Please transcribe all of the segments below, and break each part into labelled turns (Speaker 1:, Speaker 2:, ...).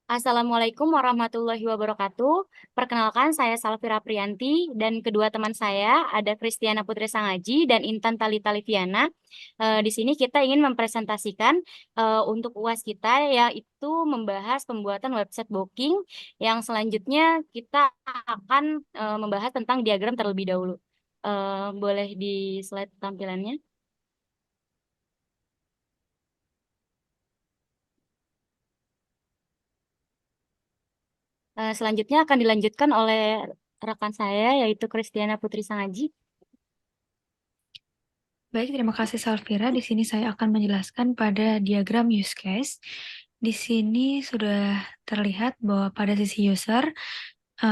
Speaker 1: Assalamualaikum warahmatullahi wabarakatuh. Perkenalkan, saya Salvira Priyanti dan kedua teman saya ada Kristiana Putri Sangaji dan Intan Talita Liviana. Di sini kita ingin mempresentasikan untuk UAS kita yaitu membahas pembuatan website booking. Yang selanjutnya kita akan membahas tentang diagram terlebih dahulu. Boleh di slide tampilannya. Selanjutnya akan dilanjutkan oleh rekan saya yaitu Kristiana Putri Sangaji.
Speaker 2: Baik, terima kasih Salvira. Di sini saya akan menjelaskan pada diagram use case. Di sini sudah terlihat bahwa pada sisi user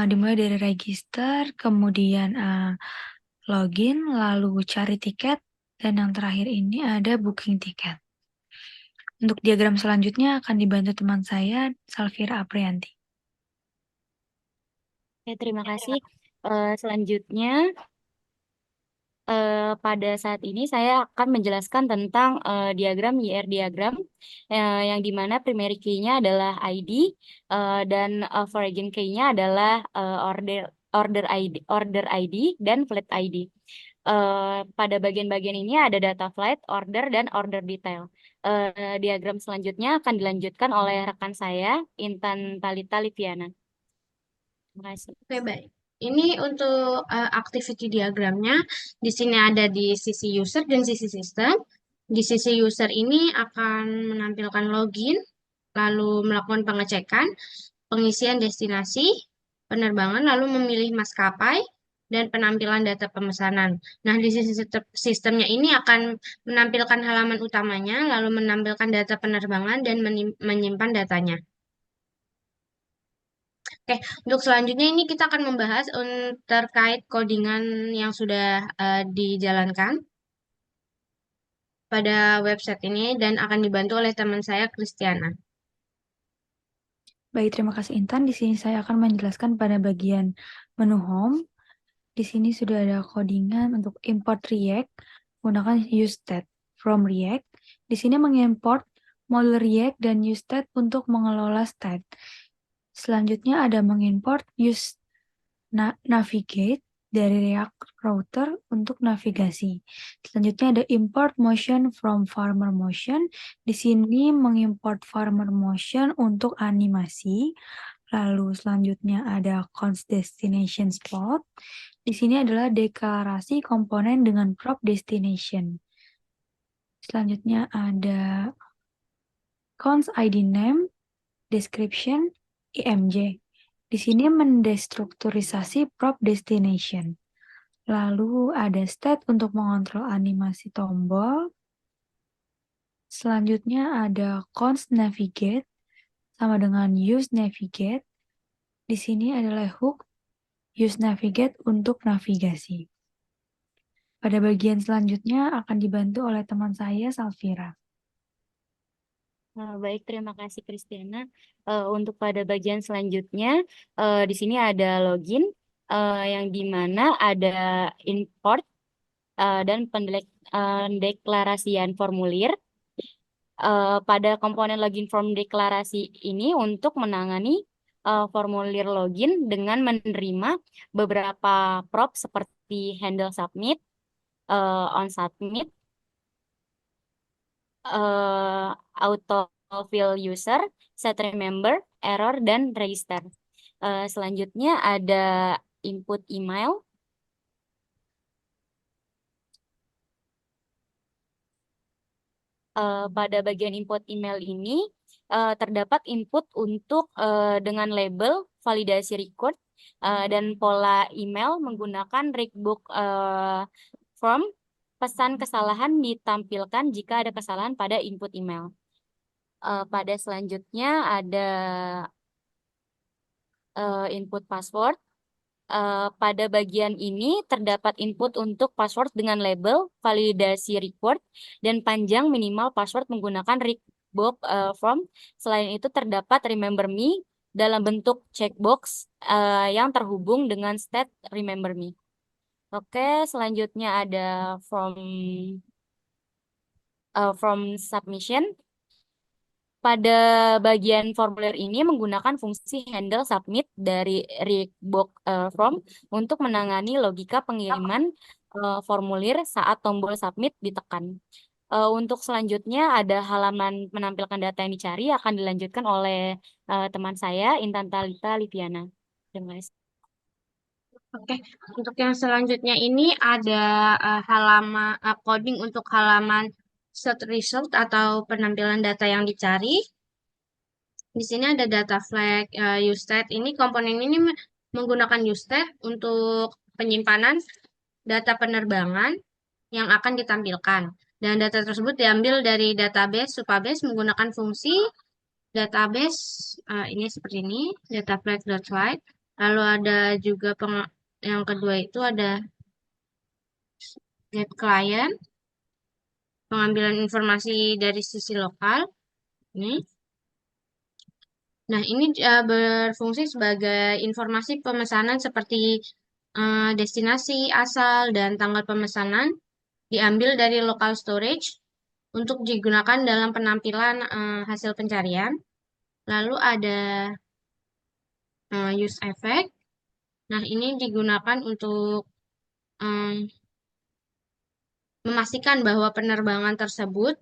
Speaker 2: dimulai dari register, kemudian login, lalu cari tiket, dan yang terakhir ini ada booking tiket. Untuk diagram selanjutnya akan dibantu teman saya, Salvira Aprianti.
Speaker 1: Ya, terima kasih. Selanjutnya, pada saat ini saya akan menjelaskan tentang diagram YR diagram, yang dimana primary key-nya adalah ID, dan foreign key-nya adalah order order ID dan flight ID. Pada bagian-bagian ini ada data flight, order, dan order detail. Diagram selanjutnya akan dilanjutkan oleh rekan saya, Intan Talita Liviana. Terima kasih.
Speaker 3: Oke, baik. Ini untuk activity diagramnya. Di sini ada di sisi user dan sisi sistem. Di sisi user ini akan menampilkan login, lalu melakukan pengecekan, pengisian destinasi, penerbangan, lalu memilih maskapai, dan penampilan data pemesanan. Nah, di sisi sistemnya ini akan menampilkan halaman utamanya, lalu menampilkan data penerbangan, dan menyimpan datanya. Oke, untuk selanjutnya ini kita akan membahas terkait codingan yang sudah dijalankan pada website ini dan akan dibantu oleh teman saya, Kristiana.
Speaker 2: Baik, terima kasih Intan. Di sini saya akan menjelaskan pada bagian menu home. Di sini sudah ada codingan untuk import React menggunakan useStat from React. Di sini mengimport model React dan useStat untuk mengelola stat. Selanjutnya ada mengimport use navigate dari React Router untuk navigasi. Selanjutnya ada import motion from Farmer Motion. Di sini mengimport Farmer Motion untuk animasi. Lalu selanjutnya ada const destination spot. Di sini adalah deklarasi komponen dengan prop destination. Selanjutnya ada const ID name, description, IMG. Di sini mendestrukturisasi prop destination. Lalu ada stat untuk mengontrol animasi tombol. Selanjutnya ada const navigate sama dengan use navigate. Di sini adalah hook use navigate untuk navigasi. Pada bagian selanjutnya akan dibantu oleh teman saya, Salvira.
Speaker 1: Baik, terima kasih Kristiana. Untuk pada bagian selanjutnya, di sini ada login, yang dimana ada import dan pendeklarasian formulir. Pada komponen login form deklarasi ini untuk menangani formulir login dengan menerima beberapa prop seperti handle submit, on submit, auto fill user, set remember, error, dan register. Selanjutnya ada input email. Pada bagian input email ini terdapat input untuk dengan label validasi record dan pola email menggunakan readbook form. Pesan kesalahan ditampilkan jika ada kesalahan pada input email. Pada selanjutnya ada input password. Pada bagian ini terdapat input untuk password dengan label validasi record dan panjang minimal password menggunakan readbook form. Selain itu terdapat remember me dalam bentuk checkbox yang terhubung dengan state remember me. Oke, selanjutnya ada from submission. Pada bagian formulir ini menggunakan fungsi handle submit dari React Box Form untuk menangani logika pengiriman formulir saat tombol submit ditekan. Untuk selanjutnya ada halaman menampilkan data yang dicari akan dilanjutkan oleh teman saya Intan Talita Liviana. Terima kasih.
Speaker 3: Oke, untuk yang selanjutnya ini ada halaman coding untuk halaman search result atau penampilan data yang dicari. Di sini ada data flag useStat. Ini komponen ini menggunakan useStat untuk penyimpanan data penerbangan yang akan ditampilkan. Dan data tersebut diambil dari database Supabase menggunakan fungsi database ini seperti ini, dataflag.flight. Lalu ada juga yang kedua itu ada get client, pengambilan informasi dari sisi lokal. Ini. Nah, ini berfungsi sebagai informasi pemesanan seperti destinasi asal dan tanggal pemesanan diambil dari local storage untuk digunakan dalam penampilan hasil pencarian. Lalu ada use effect. Nah, ini digunakan untuk memastikan bahwa penerbangan tersebut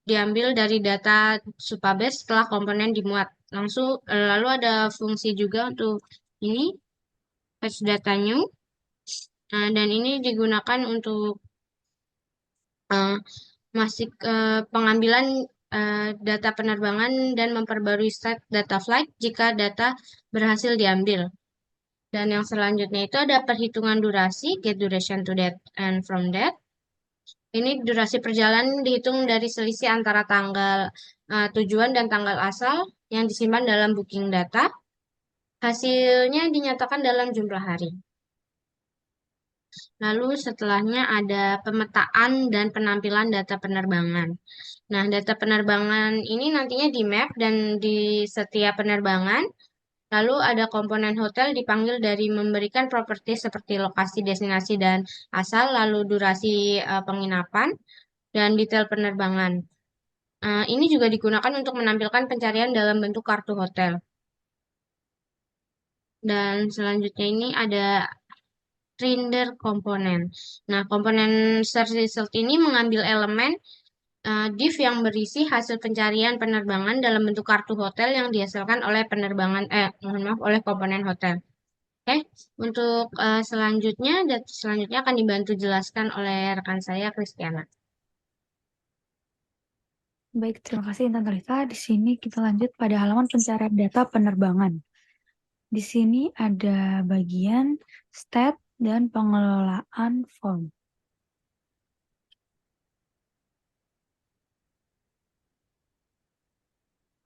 Speaker 3: diambil dari data Supabase setelah komponen dimuat. Lalu ada fungsi juga untuk ini fetch data new. Dan ini digunakan untuk masih pengambilan data penerbangan dan memperbarui set data flight jika data berhasil diambil. Dan yang selanjutnya itu ada perhitungan durasi, get duration to that and from that. Ini durasi perjalanan dihitung dari selisih antara tanggal tujuan dan tanggal asal yang disimpan dalam booking data. Hasilnya dinyatakan dalam jumlah hari. Lalu setelahnya ada pemetaan dan penampilan data penerbangan. Nah, data penerbangan ini nantinya di map dan di setiap penerbangan. Lalu ada komponen hotel dipanggil dari memberikan properti seperti lokasi, destinasi, dan asal, lalu durasi penginapan, dan detail penerbangan. Ini juga digunakan untuk menampilkan pencarian dalam bentuk kartu hotel. Dan selanjutnya ini ada render komponen. Nah, komponen search result ini mengambil elemen div yang berisi hasil pencarian penerbangan dalam bentuk kartu hotel yang dihasilkan oleh oleh komponen hotel. Oke, untuk selanjutnya akan dibantu jelaskan oleh rekan saya Kristiana.
Speaker 2: Baik, terima kasih Intan Talita. Di sini kita lanjut pada halaman pencarian data penerbangan. Di sini ada bagian stat dan pengelolaan form.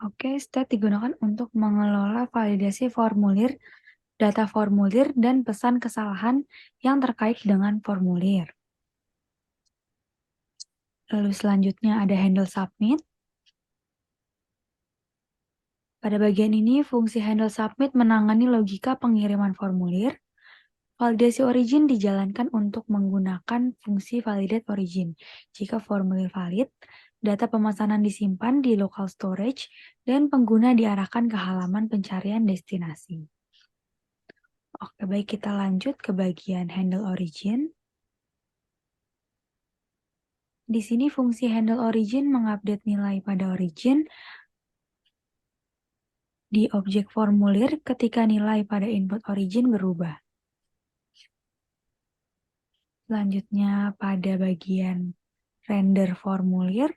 Speaker 2: Oke, stat digunakan untuk mengelola validasi formulir, data formulir, dan pesan kesalahan yang terkait dengan formulir. Lalu selanjutnya ada handle submit. Pada bagian ini, fungsi handle submit menangani logika pengiriman formulir. Validasi origin dijalankan untuk menggunakan fungsi validate origin. Jika formulir valid, data pemesanan disimpan di local storage dan pengguna diarahkan ke halaman pencarian destinasi. Oke, baik, kita lanjut ke bagian handle origin. Di sini fungsi handle origin mengupdate nilai pada origin di objek formulir ketika nilai pada input origin berubah. Selanjutnya pada bagian render formulir.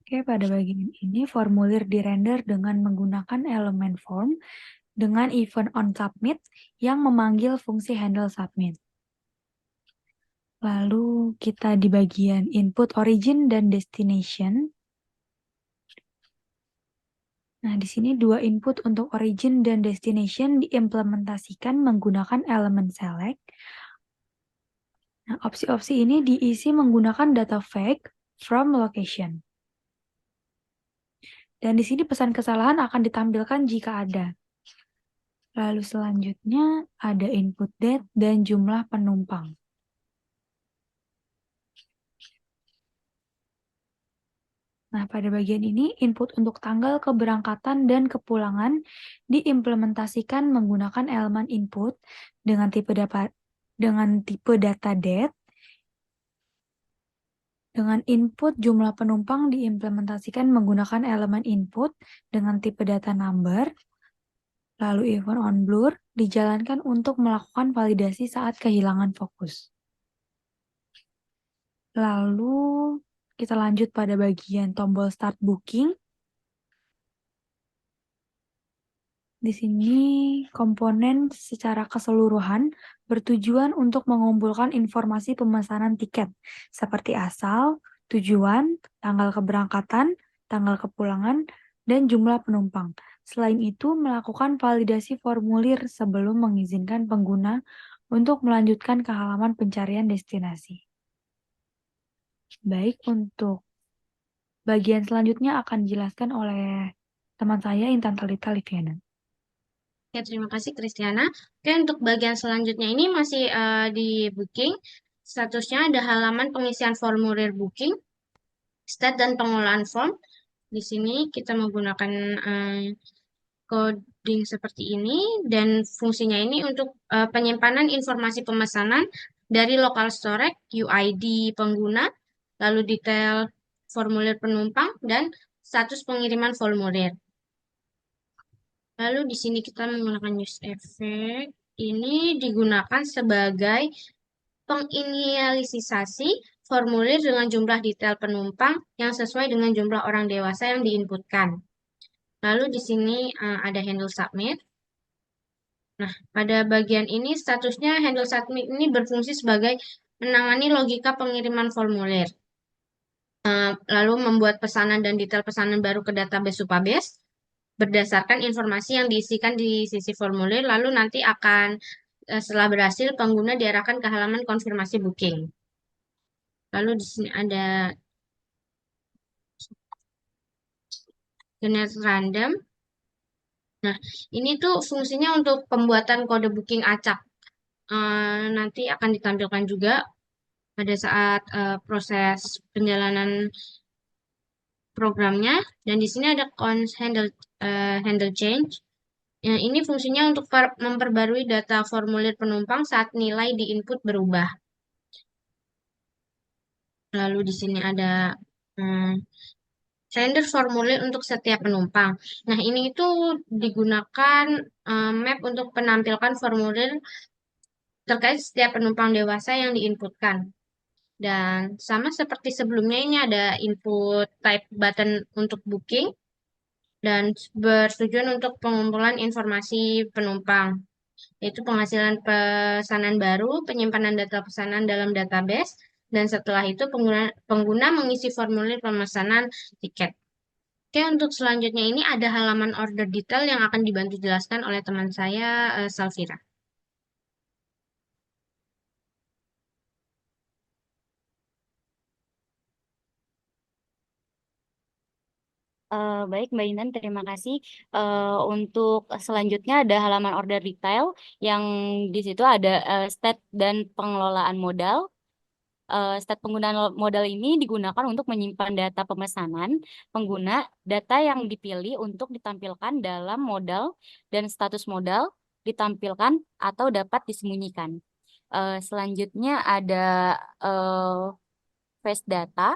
Speaker 2: Oke, pada bagian ini formulir dirender dengan menggunakan elemen form dengan event on submit yang memanggil fungsi handle submit. Lalu kita di bagian input origin dan destination. Nah, di sini dua input untuk origin dan destination diimplementasikan menggunakan elemen select. Nah, opsi-opsi ini diisi menggunakan data flag from location. Dan di sini pesan kesalahan akan ditampilkan jika ada. Lalu selanjutnya ada input date dan jumlah penumpang. Nah, pada bagian ini input untuk tanggal keberangkatan dan kepulangan diimplementasikan menggunakan elemen input dengan tipe data date. Dengan input jumlah penumpang diimplementasikan menggunakan elemen input dengan tipe data number. Lalu event on blur dijalankan untuk melakukan validasi saat kehilangan fokus. Lalu kita lanjut pada bagian tombol start booking. Di sini komponen secara keseluruhan bertujuan untuk mengumpulkan informasi pemesanan tiket seperti asal, tujuan, tanggal keberangkatan, tanggal kepulangan, dan jumlah penumpang. Selain itu, melakukan validasi formulir sebelum mengizinkan pengguna untuk melanjutkan ke halaman pencarian destinasi. Baik, untuk bagian selanjutnya akan dijelaskan oleh teman saya Intan Talita Liviana.
Speaker 3: Ya, terima kasih Kristiana. Oke, untuk bagian selanjutnya ini masih di booking. Statusnya ada halaman pengisian formulir booking, stat dan pengolahan form. Di sini kita menggunakan coding seperti ini dan fungsinya ini untuk penyimpanan informasi pemesanan dari local storage, UID pengguna, lalu detail formulir penumpang dan status pengiriman formulir. Lalu di sini kita menggunakan use effect. Ini digunakan sebagai penginisialisasi formulir dengan jumlah detail penumpang yang sesuai dengan jumlah orang dewasa yang diinputkan. Lalu di sini ada handle submit. Nah, pada bagian ini statusnya handle submit ini berfungsi sebagai menangani logika pengiriman formulir. Lalu membuat pesanan dan detail pesanan baru ke database Supabase berdasarkan informasi yang diisikan di sisi formulir, lalu nanti akan setelah berhasil pengguna diarahkan ke halaman konfirmasi booking. Lalu di sini ada generate random. Nah, ini tuh fungsinya untuk pembuatan kode booking acak. Nanti akan ditampilkan juga pada saat proses penjalanan programnya. Dan di sini ada handle change. Ya, ini fungsinya untuk memperbarui data formulir penumpang saat nilai di input berubah. Lalu di sini ada render formulir untuk setiap penumpang. Nah, ini itu digunakan map untuk penampilkan formulir terkait setiap penumpang dewasa yang diinputkan. Dan sama seperti sebelumnya, ini ada input type button untuk booking dan bertujuan untuk pengumpulan informasi penumpang, yaitu penghasilan pesanan baru, penyimpanan data pesanan dalam database, dan setelah itu pengguna mengisi formulir pemesanan tiket. Oke, untuk selanjutnya ini ada halaman order detail yang akan dibantu jelaskan oleh teman saya, Salvira.
Speaker 1: Baik, Mbak Intan, terima kasih. Untuk selanjutnya ada halaman order detail yang di situ ada stat dan pengelolaan modal. Stat penggunaan modal ini digunakan untuk menyimpan data pemesanan pengguna, data yang dipilih untuk ditampilkan dalam modal dan status modal ditampilkan atau dapat disembunyikan. Selanjutnya ada uh, face data,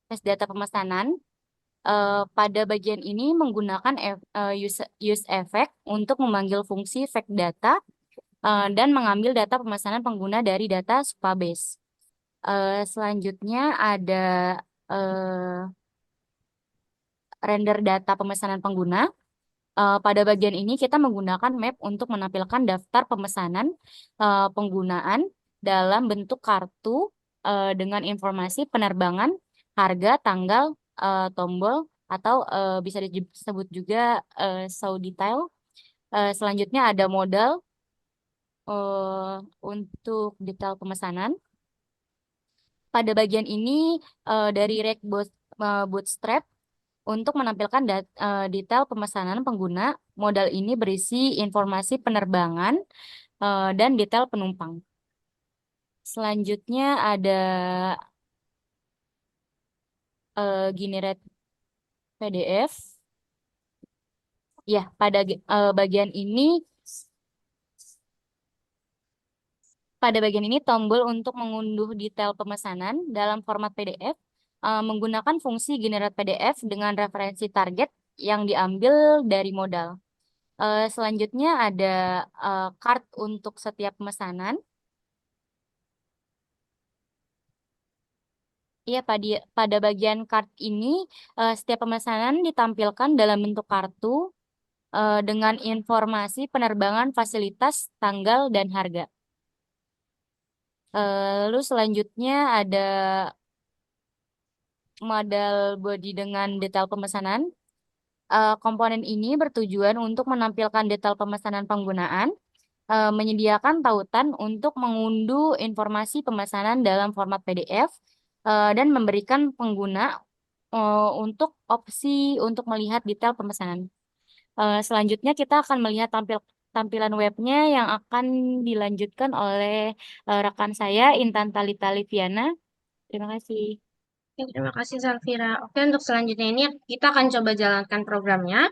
Speaker 1: face data pemesanan. Pada bagian ini menggunakan use effect untuk memanggil fungsi fetch data dan mengambil data pemesanan pengguna dari data Supabase. Selanjutnya ada uh, render data pemesanan pengguna. Pada bagian ini kita menggunakan map untuk menampilkan daftar pemesanan penggunaan dalam bentuk kartu dengan informasi penerbangan, harga, tanggal, tombol, atau bisa disebut juga show detail. Selanjutnya ada modal untuk detail pemesanan. Pada bagian ini dari Bootstrap untuk menampilkan detail pemesanan pengguna. Modal ini berisi informasi penerbangan dan detail penumpang. Selanjutnya ada generate PDF. Ya, pada bagian ini tombol untuk mengunduh detail pemesanan dalam format PDF menggunakan fungsi generate PDF dengan referensi target yang diambil dari modal. Selanjutnya ada card untuk setiap pemesanan. Iya, pada bagian card ini setiap pemesanan ditampilkan dalam bentuk kartu dengan informasi penerbangan, fasilitas, tanggal, dan harga. Lalu selanjutnya ada model body dengan detail pemesanan. Komponen ini bertujuan untuk menampilkan detail pemesanan penggunaan, menyediakan tautan untuk mengunduh informasi pemesanan dalam format PDF, dan memberikan pengguna untuk opsi untuk melihat detail pemesanan. Selanjutnya kita akan melihat tampilan webnya yang akan dilanjutkan oleh rekan saya Intan Talita Liviana. Terima kasih.
Speaker 3: Oke, terima kasih Salvira. Oke, untuk selanjutnya ini kita akan coba jalankan programnya.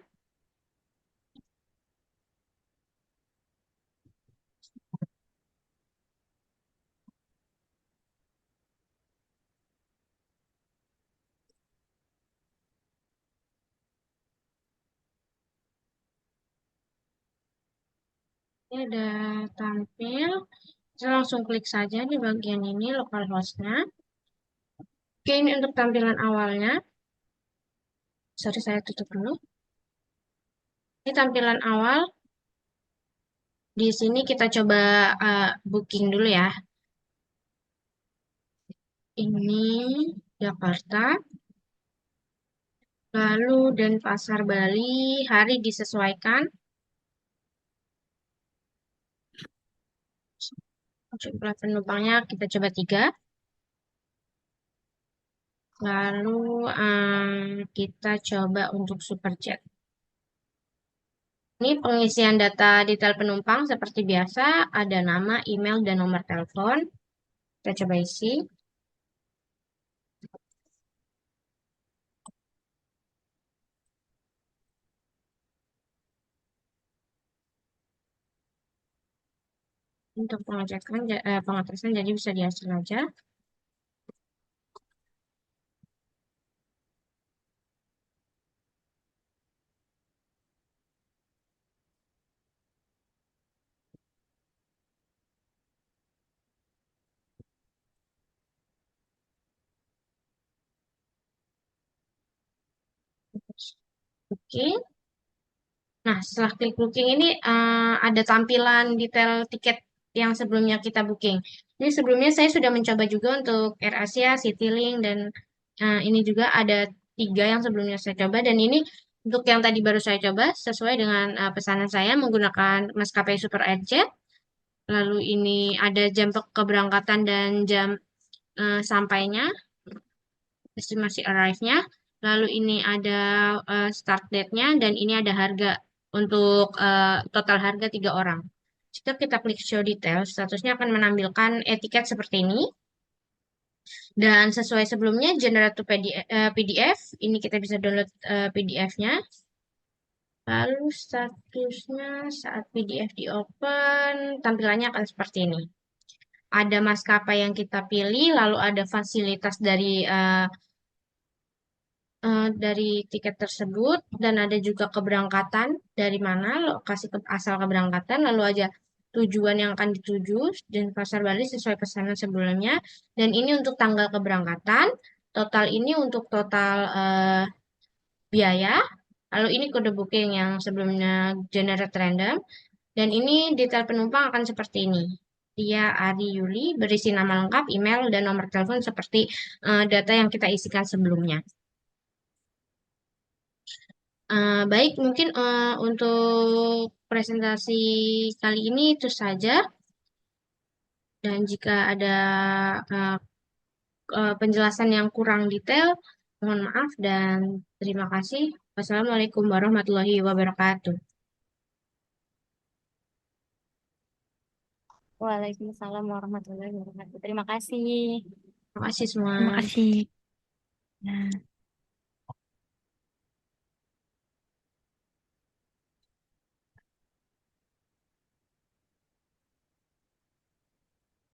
Speaker 3: Ini udah tampil. Kita langsung klik saja di bagian ini localhost-nya. Oke, ini untuk tampilan awalnya. Sorry, saya tutup dulu. Ini tampilan awal. Di sini kita coba booking dulu ya. Ini Jakarta. Lalu Denpasar Bali, hari disesuaikan. Jumlah penumpangnya kita coba 3. Lalu kita coba untuk Superjet. Ini pengisian data detail penumpang seperti biasa, ada nama, email, dan nomor telepon. Kita coba isi. Untuk pengetesan jadi bisa dihasil aja. Oke. Nah, setelah klik booking ini ada tampilan detail tiket yang sebelumnya kita booking. Ini sebelumnya saya sudah mencoba juga untuk AirAsia, Citylink, dan ini juga ada 3 yang sebelumnya saya coba. Dan ini untuk yang tadi baru saya coba sesuai dengan pesanan saya menggunakan maskapai Super Airjet. Lalu ini ada jam keberangkatan dan jam sampainya, estimasi arrive-nya. Lalu ini ada start date-nya dan ini ada harga untuk total harga 3 orang. Jika kita klik show detail, statusnya akan menampilkan etiket seperti ini. Dan sesuai sebelumnya, generate to PDF. Ini kita bisa download PDF-nya. Lalu statusnya saat PDF di open, tampilannya akan seperti ini. Ada maskapai yang kita pilih, lalu ada fasilitas dari tiket tersebut, dan ada juga keberangkatan dari mana, lokasi asal keberangkatan, lalu aja tujuan yang akan dituju, dan Pasar Bali sesuai pesanan sebelumnya, dan ini untuk tanggal keberangkatan, total ini untuk total biaya, lalu ini kode booking yang sebelumnya generate random, dan ini detail penumpang akan seperti ini. Dia Ari Yuli, berisi nama lengkap, email, dan nomor telepon seperti data yang kita isikan sebelumnya. Baik, mungkin untuk presentasi kali ini itu saja. Dan jika ada penjelasan yang kurang detail, Mohon maaf dan terima kasih. Wassalamualaikum warahmatullahi wabarakatuh.
Speaker 1: Waalaikumsalam warahmatullahi wabarakatuh. Terima kasih.
Speaker 3: Terima kasih semua.
Speaker 2: Terima kasih. Nah.